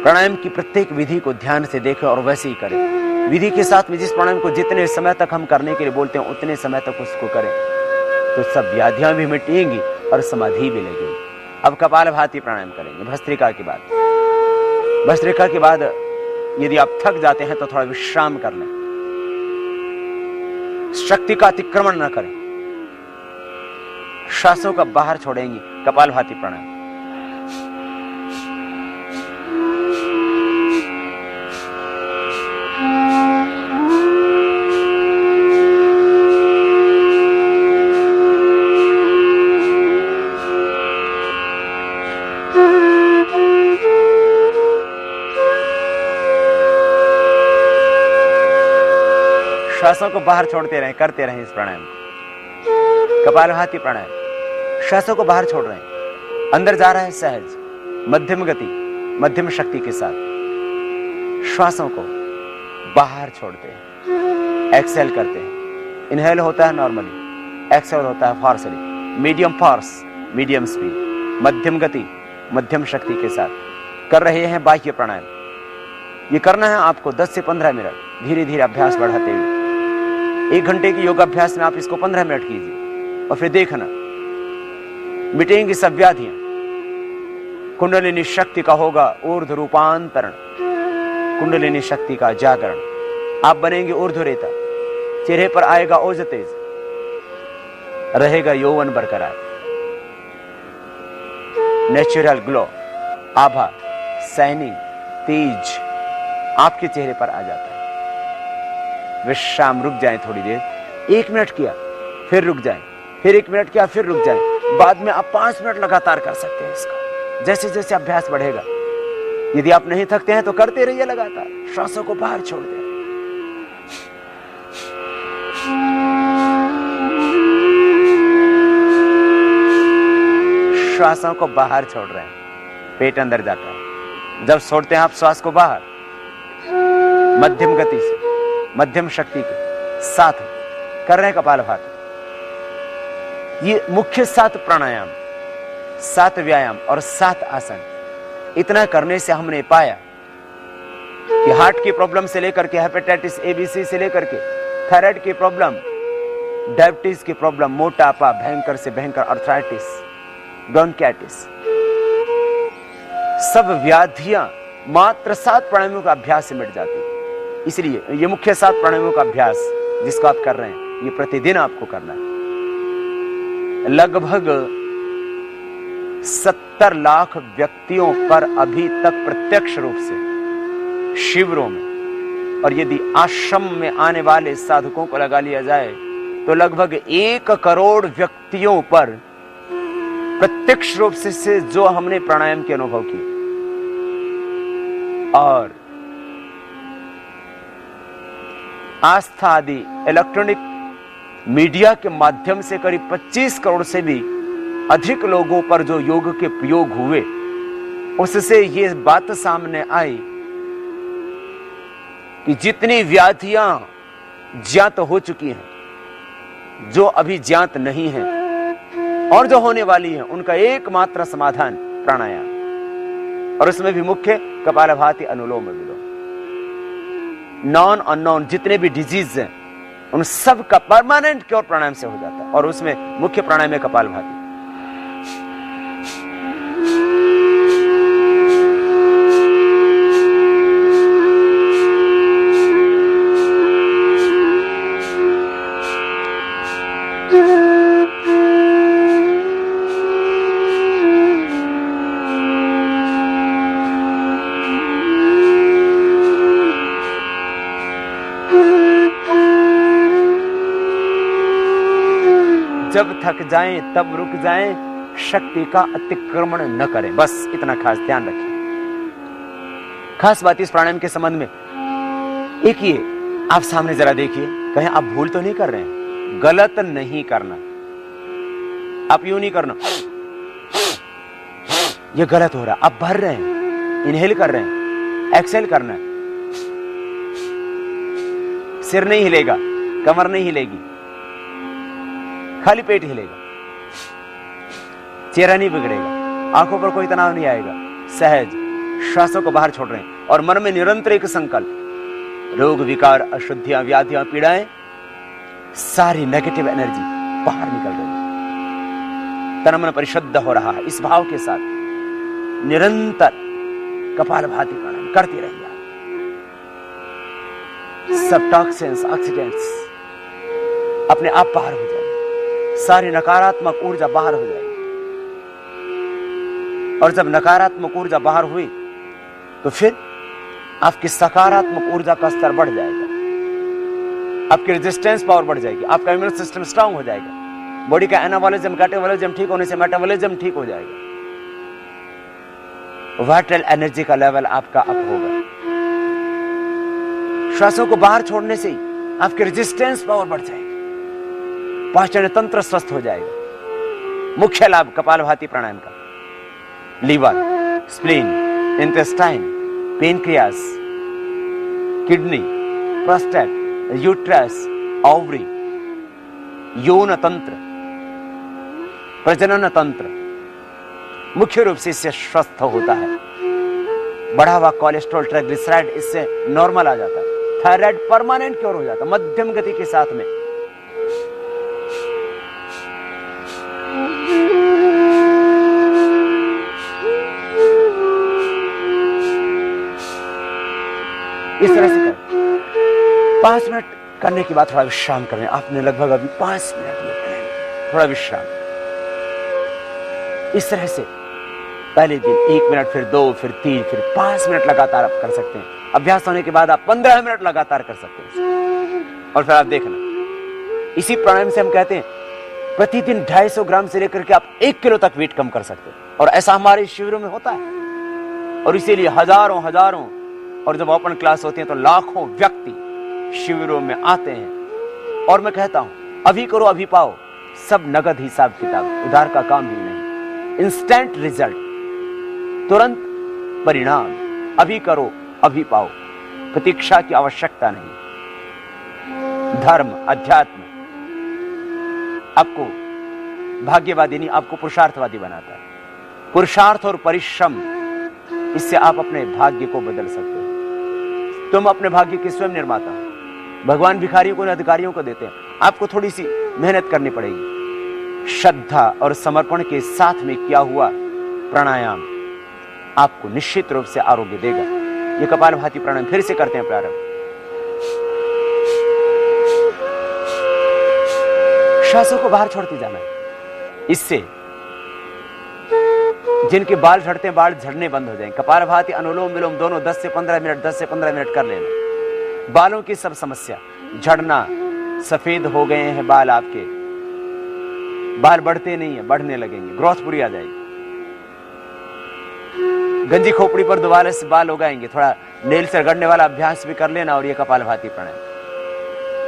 प्राणायाम की प्रत्येक विधि को ध्यान से देखें और वैसे ही करें। विधि के साथ में जिस प्राणायाम को जितने समय तक हम करने के लिए बोलते हैं उतने समय तक उसको करें, तो सब व्याधियां भी मिटेंगी और समाधि भी लगेगी। अब कपालभाति प्राणायाम करेंगे भस्त्रिका के बाद। भस्त्रिका के बाद यदि आप थक जाते हैं तो थोड़ा विश्राम कर लें, शक्ति का अतिक्रमण न करें, श्वासों का बाहर छोड़ेंगे। कपालभाति प्राणायाम। श्वासों को बाहर छोड़ते रहें, करते रहें इस प्राणायाम को। कपालभाति प्राणायाम। श्वासों को बाहर छोड़ रहे हैं, अंदर जा रहा है सहज, मध्यम गति, मध्यम शक्ति के साथ। श्वासों को बाहर छोड़ते हैं, एक्सेल करते हैं। इनहेल होता है नॉर्मली, एक्सेल होता है फोर्सली। मीडियम फोर्स, मीडियम स्पीड, मध्यम गति, मध्यम शक्ति के साथ कर रहे हैं बाह्य प्राणायाम। ये करना है आपको 10 से 15 मिनट, धीरे धीरे अभ्यास बढ़ाते हुए। 1 घंटे की योगाभ्यास में आप इसको 15 मिनट कीजिए और फिर देखना मिटेंगी सब व्याधियां। कुंडलिनी शक्ति का होगा ऊर्ध्व रूपांतरण, कुंडलिनी शक्ति का जागरण। आप बनेंगे ऊर्ध्वरेता, चेहरे पर आएगा ओज तेज, रहेगा यौवन बरकरार, नेचुरल ग्लो, आभा, शाइनिंग, तेज आपके चेहरे पर आ जाता है। विश्राम, रुक जाएं थोड़ी देर, 1 मिनट किया फिर रुक जाएं, फिर 1 मिनट किया फिर रुक जाएं। बाद में आप 5 मिनट लगातार कर सकते हैं इसका, जैसे जैसे अभ्यास बढ़ेगा। यदि आप नहीं थकते हैं तो करते रहिए लगातार, श्वासों को बाहर छोड़ दें। श्वासों को बाहर छोड़ रहे हैं, पेट अंदर जाता है। जब छोड़ते हैं आप श्वास को बाहर, मध्यम गति से, मध्यम शक्ति के साथ कर रहे हैं कपालभाति। ये मुख्य 7 प्राणायाम, 7 व्यायाम और 7 आसन। इतना करने से हमने पाया कि हार्ट की प्रॉब्लम से लेकर के हेपेटाइटिस ABC से लेकर के थायराइड की प्रॉब्लम, डायबिटीज की प्रॉब्लम, मोटापा, भयंकर से भयंकर अर्थराइटिस, ब्रोंकाइटिस, सब व्याधियां मात्र 7 प्राणायामों का अभ्यास से मिट जाती है। इसलिए ये मुख्य 7 प्राणायामों का अभ्यास जिसको आप कर रहे हैं, ये प्रतिदिन आपको करना है। लगभग 70 लाख व्यक्तियों पर अभी तक प्रत्यक्ष रूप से शिविरों में, और यदि आश्रम में आने वाले साधकों को लगा लिया जाए तो लगभग 1 करोड़ व्यक्तियों पर प्रत्यक्ष रूप से जो हमने प्राणायाम के अनुभव किए। और आस्था आदि इलेक्ट्रॉनिक मीडिया के माध्यम से करीब 25 करोड़ से भी अधिक लोगों पर जो योग के प्रयोग हुए, उससे ये बात सामने आई कि जितनी व्याधियां ज्ञात हो चुकी हैं, जो अभी ज्ञात नहीं हैं और जो होने वाली हैं, उनका एकमात्र समाधान प्राणायाम। और उसमें भी मुख्य कपालभाति, अनुलोम विलोम। नॉन अननोन जितने भी डिजीज हैं उन सब का परमानेंट क्योर प्राणायाम से हो जाता है, और उसमें मुख्य प्राणायाम है कपालभाति। जब थक जाएं तब रुक जाएं, शक्ति का अतिक्रमण न करें, बस इतना खास ध्यान रखिए। खास बात इस प्राणायाम के संबंध में एक ये, आप सामने जरा देखिए, कहीं आप भूल तो नहीं कर रहे हैं, गलत नहीं करना। आप यूं नहीं करना, ये गलत हो रहा, आप भर रहे हैं, इनहेल कर रहे हैं, एक्सेल करना है। सिर नहीं हिलेगा, कमर नहीं हिलेगी, खाली पेट हिलेगा, चेहरा नहीं बिगड़ेगा, आंखों पर कोई तनाव नहीं आएगा, सहज श्वासों को बाहर छोड़ रहे हैं और मन में निरंतर एक संकल्प, रोग विकार अशुद्धियां व्याधियां पीड़ाएं सारी नेगेटिव एनर्जी बाहर निकल रही है, तन मन परिशुद्ध हो रहा है। इस भाव के साथ निरंतर कपालभाति प्राणायाम करते रहिए। सब टॉक्सिन्स ऑक्सीडेंट्स अपने आप बाहर हो जाएंगे, सारी नकारात्मक ऊर्जा बाहर हो जाएगी। और जब नकारात्मक ऊर्जा बाहर हुई तो फिर आपकी सकारात्मक ऊर्जा का स्तर बढ़ जाएगा, आपकी रेजिस्टेंस पावर बढ़ जाएगी, आपका इम्यून सिस्टम स्ट्रांग हो जाएगा, बॉडी का एनाबॉलिज्म कैटाबॉलिज्म ठीक होने से मेटाबॉलिज्म ठीक हो जाएगा, वाइटल एनर्जी का लेवल आपका अप होगा। श्वासों को बाहर छोड़ने से ही आपकी रेजिस्टेंस पावर बढ़ जाएगी, पाचन तंत्र स्वस्थ हो जाएगा। मुख्य लाभ कपालभाति प्राणायाम का, liver, spleen, intestine, pancreas, kidney, prostate, uterus, ovary, यौन तंत्र, प्रजनन तंत्र मुख्य रूप से इससे स्वस्थ होता है। बढ़ा हुआ कोलेस्ट्रॉल, ट्राइग्लिसराइड इससे नॉर्मल आ जाता है। थायराइड परमानेंट क्योर हो जाता है मध्यम गति के साथ में। इस तरह से करें। 5 मिनट करने के बाद थोड़ा विश्राम करें। आपने लगभग अभी 5 मिनट लिए, थोड़ा विश्राम। इस तरह से पहले दिन 1 मिनट, फिर 2, फिर 3, फिर 5 मिनट लगातार आप कर सकते हैं। अभ्यास होने के बाद आप 15 मिनट लगातार कर सकते हैं। और फिर आप देखना, इसी प्राणायाम से हम कहते हैं प्रतिदिन 250 ग्राम से लेकर के आप 1 किलो तक वेट कम कर सकते हैं। और ऐसा हमारे शिविरों में होता है। और इसीलिए हजारों और जब ओपन क्लास होती है तो लाखों व्यक्ति शिविरों में आते हैं। और मैं कहता हूं अभी करो अभी पाओ, सब नगद हिसाब किताब, उधार का काम ही नहीं। इंस्टेंट रिजल्ट, तुरंत परिणाम, अभी करो अभी पाओ, प्रतीक्षा की आवश्यकता नहीं। धर्म, अध्यात्म आपको भाग्यवादी नहीं, आपको पुरुषार्थवादी बनाता है। पुरुषार्थ और परिश्रम, इससे आप अपने भाग्य को बदल सकते हो। तुम अपने भाग्य के स्वयं निर्माता हो। भगवान भिखारियों को, अधिकारियों को देते हैं। आपको थोड़ी सी मेहनत करनी पड़ेगी। श्रद्धा और समर्पण के साथ में किया हुआ प्राणायाम आपको निश्चित रूप से आरोग्य देगा। ये कपालभाति प्राणायाम फिर से करते हैं प्रारंभ। श्वासों को बाहर छोड़ते जाना है। इससे जिनके बाल झड़ते हैं, बाल झड़ने बंद हो जाएंगे। कपालभाति, अनुलोम विलोम दोनों 10 से 15 मिनट कर लेना। बालों की सब समस्या, झड़ना, सफेद हो गए हैं बाल, आपके बाल बढ़ते नहीं है, बढ़ने लगेंगे, ग्रोथ पूरी आ जाएगी। गंजी खोपड़ी पर दोबारा से बाल उगाएंगे। थोड़ा नेल से रगड़ने वाला अभ्यास भी कर लेना। और ये कपालभाति प्राणायाम,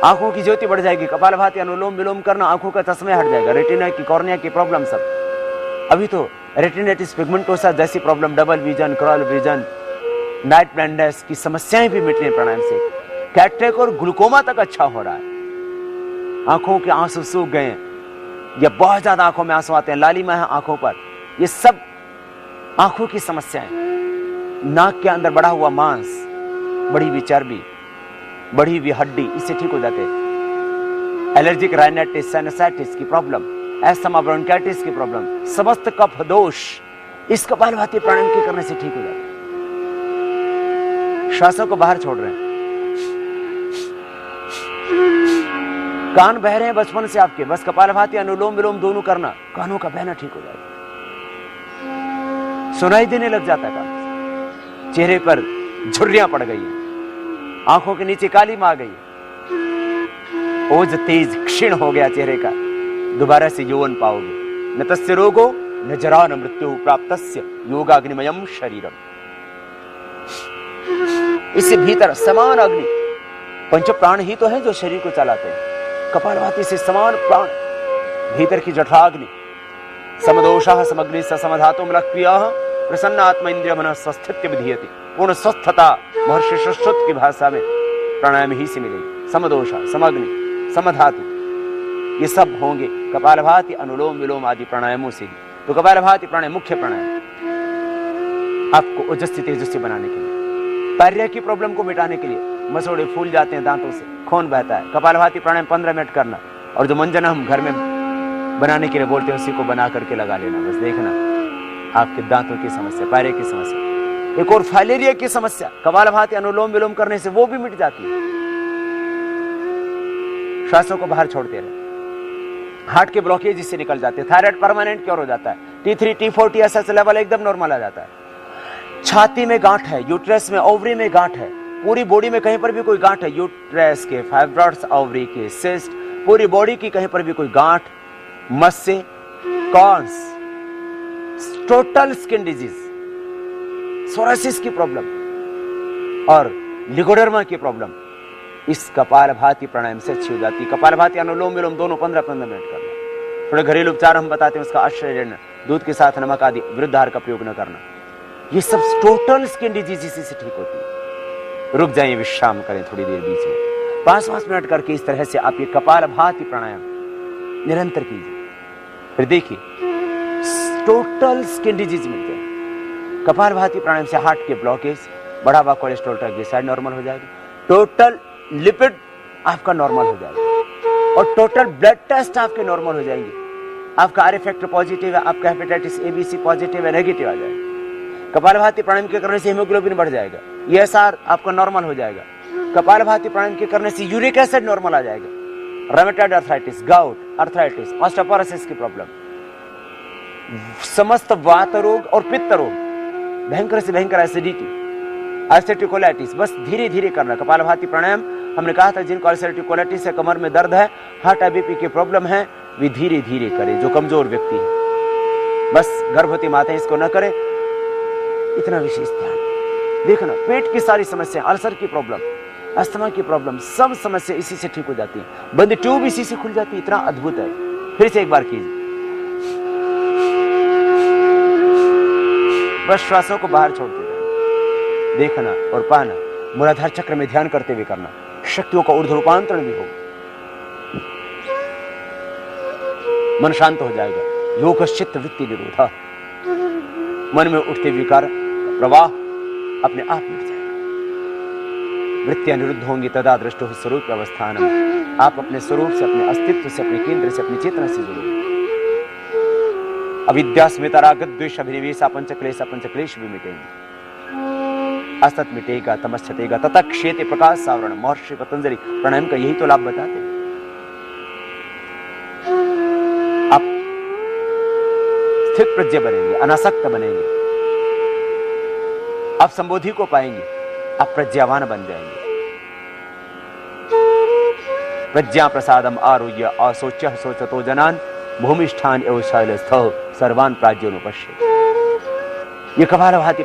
आंखों की ज्योति बढ़ जाएगी। कपालभाति अनुलोम विलोम करना, आंखों का चश्मे हट जाएगा। रेटिना की, कॉर्निया की प्रॉब्लम सब, अभी तो रेटिनाइटिस पिगमेंटोसा जैसी problem, double vision, crawl vision, night blindness की समस्याएं भी मिट रही हैं प्राणायाम से। कैटरेक्ट और ग्लूकोमा तक अच्छा हो रहा है। आंखों के आंसू सूख गए या बहुत ज्यादा आंखों में आंसू आते हैं, लालिमा है आंखों पर, ये सब आंखों की समस्याएं। नाक के अंदर बढ़ा हुआ मांस, बढ़ी हुई चर्बी, बढ़ी हुई हड्डी, इससे ठीक हो जाते हैं। एलर्जिक राइनाइटिस, साइनसाइटिस की प्रॉब्लम, एस्थमा, ब्रोंकाइटिस की प्रॉब्लम, समस्त कफ दोष इस कपालभाति प्राणायाम के करने से ठीक हो जाते हैं। श्वासों को बाहर छोड़ रहे हैं। कान बह रहे हैं बचपन से आपके, बस कपालभाति अनुलोम विलोम दोनों करना, कानों का बहना ठीक हो जाएगा। सुनाई देने लग जाता है कान, चेहरे पर झुर्रियां पड़ गई हैं, आंखों के नीचे काली आ गई, ओज तेज क्षीण हो गया चेहरे का, दोबारा से यौवन पाओगे। न तस्य रोगो न जरा न मृत्यु प्राप्तस्य योगाग्निमयम शरीरम। इससे भीतर समान अग्नि, पंच प्राण ही तो है जो शरीर को चलाते हैं। कपालभाति से समान प्राण, भीतर की जठराग्नि, समदोषः समग्नि समधातु मलक्रियः प्रसन्न आत्मा इंद्रिय मन स्वस्थित्य विधीयते। पूर्ण स्वस्थता महर्षि सुश्रुत की भाषा में प्राणायाम ही से मिलेगी। समदोषा, समग्नि, समधातु, ये सब होंगे कपालभाति अनुलोम विलोम आदि प्राणायामों से ही। तो कपालभाति प्राणायाम मुख्य प्राणायाम। आपको ओजस्वी तेजस्वी बनाने के लिए, पार्या की प्रॉब्लम को मिटाने के लिए। मसोड़े फूल जाते हैं दांतों से, खून बहता है, कपालभाति प्राणायाम 15 मिनट करना, और जो मंजन हम घर में बनाने के लिए बोलते हैं उसी को बना करके लगा लेना। बस देखना आपके दांतों की समस्या, पायरे की समस्या, एक और फाइलेरिया की समस्या कपालभाति अनुलोम विलोम करने से वो भी मिट जाती है। श्वासों को बाहर छोड़ते रहे, हार्ट के ब्लॉकेज इससे निकल जाते हैं, थायराइड परमानेंट क्योर हो जाता है, T3 T4 TSH लेवल एकदम नॉर्मल आ जाता है। छाती में गांठ है, यूट्रस में, ओवरी में गांठ है, पूरी बॉडी में कहीं पर भी कोई गांठ है, यूट्रस के, फाइब्रॉइड्स, ओवरी के, सिस्ट, पूरी बॉडी की कहीं पर भी कोई गांठ, मस्से, corns, total skin disease, psoriasis की प्रॉब्लम और लिगोडर्मा की प्रॉब्लम इस कपालभाति प्राणायाम से अच्छी हो जाती है। कपालभाति अनुलोम विलोम दोनों 15-15 मिनट करना। थोड़े घरेलू उपचार हम बताते हैं, उसका आश्रय लेना, दूध के साथ नमक आदि वृद्ध आहार का प्रयोग न करना। ये सब टोटल स्किन डिजीज इसी से ठीक होती है। रुक जाइए, विश्राम करें थोड़ी देर बीच में, 5-5 मिनट करके इस तरह से आप ये कपालभाति प्राणायाम निरंतर कीजिए, फिर देखिए टोटल स्किन डिजीज मिल जाए। कपालभाति प्राणायाम से हार्ट के ब्लॉकेज, बढ़ा हुआ कोलेस्ट्रॉल, ट्राइग्लिसराइड नॉर्मल हो जाएगा, टोटल लिपिड आपका नॉर्मल हो जाएगा, और टोटल ब्लड टेस्ट आपके नॉर्मल हो जाएंगे। आपका आर फैक्टर पॉजिटिव है, आपका हेपेटाइटिस ABC पॉजिटिव है, नेगेटिव आ जाएगा। कपालभाति प्राणायाम के करने से हीमोग्लोबिन बढ़ जाएगा, ESR आपका नॉर्मल हो जाएगा। कपालभाति प्राणायाम के करने से यूरिक एसिड नॉर्मल आ जाएगा। Rheumatoid arthritis, gout, arthritis, osteoporosis की प्रॉब्लम, समस्त वात रोग और पित्त रोग, भयंकर से भयंकर एसिडिटी, अल्सरेटिव कोलाइटिस, बस धीरे धीरे करना। कपालभाति प्राणायाम हमने कहा था जिनको अल्सरेटिव कोलाइटिस है, कमर में दर्द है, हार्ट BP की प्रॉब्लम है, वे धीरे धीरे करें, जो कमजोर व्यक्ति है। बस गर्भवती माताएं इसको न करें, इतना विशेष ध्यान देखना। पेट की सारी समस्या, अल्सर की प्रॉब्लम, अस्थमा की प्रॉब्लम, सब समस्या इसी से ठीक हो जाती है। बंद ट्यूब इसी से खुल जाती है, इतना अद्भुत है। फिर से एक बार कीजिए, बस श्वासों को बाहर छोड़ते रहना, देखना और पाना, मूलाधार चक्र में ध्यान करते हुए करना, शक्तियों का ऊर्ध्व रूपांतरण भी होगा, मन शांत हो जाएगा। योगश्चित्त वृत्ति निरोधा, मन में उठते विकार प्रवाह अपने आप मिट जाएगा, वृत्तियां निरुद्ध होंगी, तदा दृष्टो स्वरूप अवस्थानम। आप अपने स्वरूप से, अपने अस्तित्व से, अपने केंद्र से, अपनी चेतना से जुड़ेंगे। अविद्या स्मिता राग द्वेष अभिनिवेशा पंचक्लेशा, पंचक्लेश भी मिटेंगे, असत मिटेगा, तमस छटेगा, तथा क्षेत्र प्रकाश सावरण। महर्षि पतंजलि प्राणायाम का यही तो लाभ बताते हैं। आप स्थित प्रज्ञ बनेंगे, अनासक्त बनेंगे, आप संबोधि को पाएंगे, आप प्रज्ञावान बन जाएंगे। प्रज्ञा प्रसादम आरोग्य असोच्य सोचतो जनान भूमिष्ठान एवं शैलस्थौ सर्वान प्राज्योनुपश्यति। ये कपालभाति